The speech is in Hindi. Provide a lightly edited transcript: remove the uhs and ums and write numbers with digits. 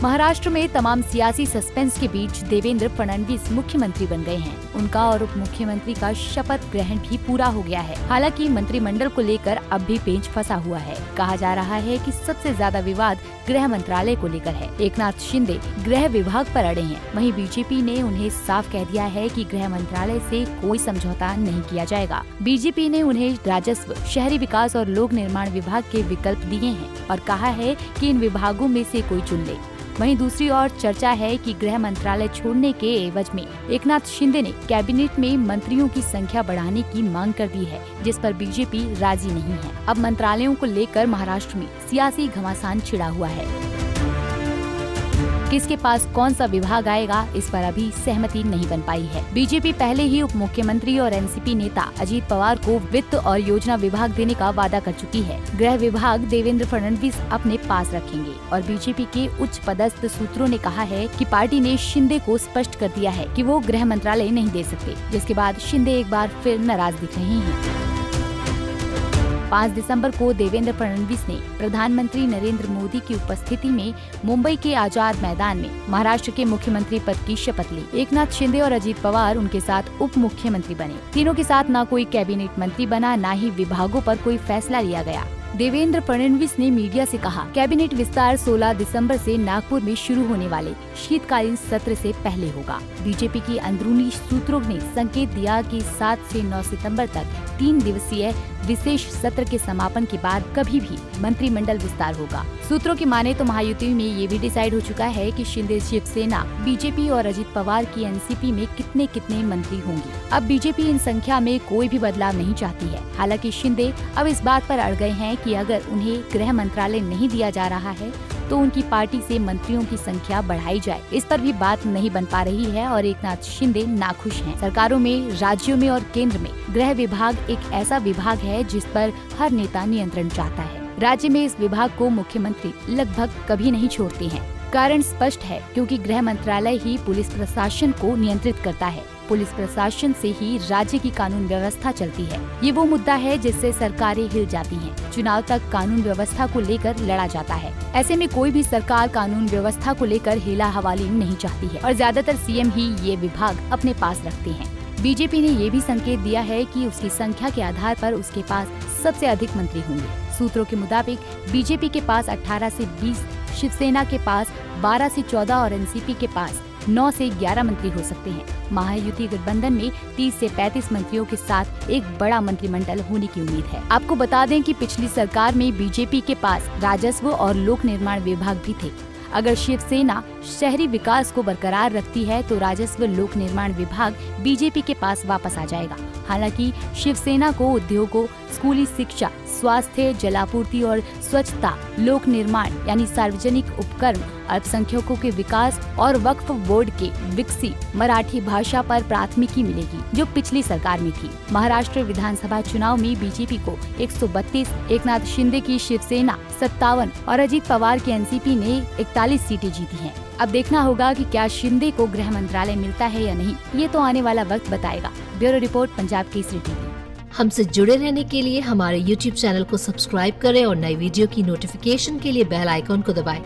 महाराष्ट्र में तमाम सियासी सस्पेंस के बीच देवेंद्र फडणवीस मुख्यमंत्री बन गए हैं। उनका और उप मुख्यमंत्री का शपथ ग्रहण भी पूरा हो गया है। हालांकि मंत्रिमंडल को लेकर अब भी पेंच फंसा हुआ है। कहा जा रहा है कि सबसे ज्यादा विवाद गृह मंत्रालय को लेकर है। एकनाथ शिंदे गृह विभाग पर अड़े हैं। वहीं बीजेपी ने उन्हें साफ कह दिया है कि गृह मंत्रालय से कोई समझौता नहीं किया जाएगा। बीजेपी ने उन्हें राजस्व, शहरी विकास और लोक निर्माण विभाग के विकल्प दिए हैं और कहा है कि इन विभागों में से कोई चुन ले। वहीं दूसरी ओर चर्चा है कि गृह मंत्रालय छोड़ने के एवज में एकनाथ शिंदे ने कैबिनेट में मंत्रियों की संख्या बढ़ाने की मांग कर दी है, जिस पर बीजेपी राजी नहीं है। अब मंत्रालयों को लेकर महाराष्ट्र में सियासी घमासान छिड़ा हुआ है। किसके पास कौन सा विभाग आएगा, इस पर अभी सहमति नहीं बन पाई है। बीजेपी पहले ही उप मुख्यमंत्री और एनसीपी नेता अजीत पवार को वित्त और योजना विभाग देने का वादा कर चुकी है। गृह विभाग देवेंद्र फडणवीस अपने पास रखेंगे और बीजेपी के उच्च पदस्थ सूत्रों ने कहा है कि पार्टी ने शिंदे को स्पष्ट कर दिया है कि वो गृह मंत्रालय नहीं दे सकते, जिसके बाद शिंदे एक बार फिर नाराज दिख रहे हैं। 5 दिसंबर को देवेंद्र फडणवीस ने प्रधानमंत्री नरेंद्र मोदी की उपस्थिति में मुंबई के आजाद मैदान में महाराष्ट्र के मुख्यमंत्री पद की शपथ ली। एकनाथ शिंदे और अजीत पवार उनके साथ उप मुख्यमंत्री बने। तीनों के साथ न कोई कैबिनेट मंत्री बना, न ही विभागों पर कोई फैसला लिया गया। देवेंद्र फडणवीस ने मीडिया से कहा, कैबिनेट विस्तार 16 दिसंबर से नागपुर में शुरू होने वाले शीतकालीन सत्र से पहले होगा। बीजेपी की अंदरूनी सूत्रों ने संकेत दिया कि 7 से 9 सितंबर तक 3 दिवसीय विशेष सत्र के समापन के बाद कभी भी मंत्रिमंडल विस्तार होगा। सूत्रों की माने तो महायुति में ये भी डिसाइड हो चुका है कि शिंदे शिवसेना, बीजेपी और अजित पवार की एनसीपी में कितने कितने मंत्री होंगे। अब बीजेपी इन संख्या में कोई भी बदलाव नहीं चाहती है। हालांकि शिंदे अब इस बात पर अड़ गए हैं कि अगर उन्हें गृह मंत्रालय नहीं दिया जा रहा है तो उनकी पार्टी से मंत्रियों की संख्या बढ़ाई जाए। इस पर भी बात नहीं बन पा रही है और एकनाथ शिंदे नाखुश हैं। सरकारों में, राज्यों में और केंद्र में गृह विभाग एक ऐसा विभाग है जिस पर हर नेता नियंत्रण चाहता है। राज्य में इस विभाग को मुख्यमंत्री लगभग कभी नहीं छोड़ते हैं। कारण स्पष्ट है, क्योंकि गृह मंत्रालय ही पुलिस प्रशासन को नियंत्रित करता है। पुलिस प्रशासन से ही राज्य की कानून व्यवस्था चलती है। ये वो मुद्दा है जिससे सरकारें हिल जाती हैं। चुनाव तक कानून व्यवस्था को लेकर लड़ा जाता है। ऐसे में कोई भी सरकार कानून व्यवस्था को लेकर हेला हवाली नहीं चाहती है और ज्यादातर सीएम ही ये विभाग अपने पास रखते हैं। बीजेपी ने ये भी संकेत दिया है कि उसकी संख्या के आधार पर उसके पास सबसे अधिक मंत्री होंगे। सूत्रों के मुताबिक बीजेपी के पास 18 से 20, शिवसेना के पास 12 से 14 और एनसीपी के पास 9 से 11 मंत्री हो सकते हैं। महायुति गठबंधन में 30 से 35 मंत्रियों के साथ एक बड़ा मंत्रिमंडल होने की उम्मीद है। आपको बता दें कि पिछली सरकार में बीजेपी के पास राजस्व और लोक निर्माण विभाग भी थे। अगर शिवसेना शहरी विकास को बरकरार रखती है तो राजस्व लोक निर्माण विभाग बीजेपी के पास वापस आ जाएगा। हालांकि शिवसेना को उद्योगों, स्कूली शिक्षा, स्वास्थ्य, जलापूर्ति और स्वच्छता, लोक निर्माण यानी सार्वजनिक उपक्रम, अल्पसंख्यकों के विकास और वक्फ बोर्ड के विकसित मराठी भाषा पर प्राथमिकी मिलेगी, जो पिछली सरकार में थी। महाराष्ट्र विधानसभा चुनाव में बीजेपी को 132, एकनाथ शिंदे की शिवसेना 57 और अजीत पवार की एनसीपी ने 41 सीटें जीती हैं। अब देखना होगा कि क्या शिंदे को गृह मंत्रालय मिलता है या नहीं, ये तो आने वाला वक्त बताएगा। Bureau report, Punjab Kesari TV. हमसे जुड़े रहने के लिए हमारे YouTube चैनल को सब्सक्राइब करें और नई वीडियो की नोटिफिकेशन के लिए बेल आइकॉन को दबाएं।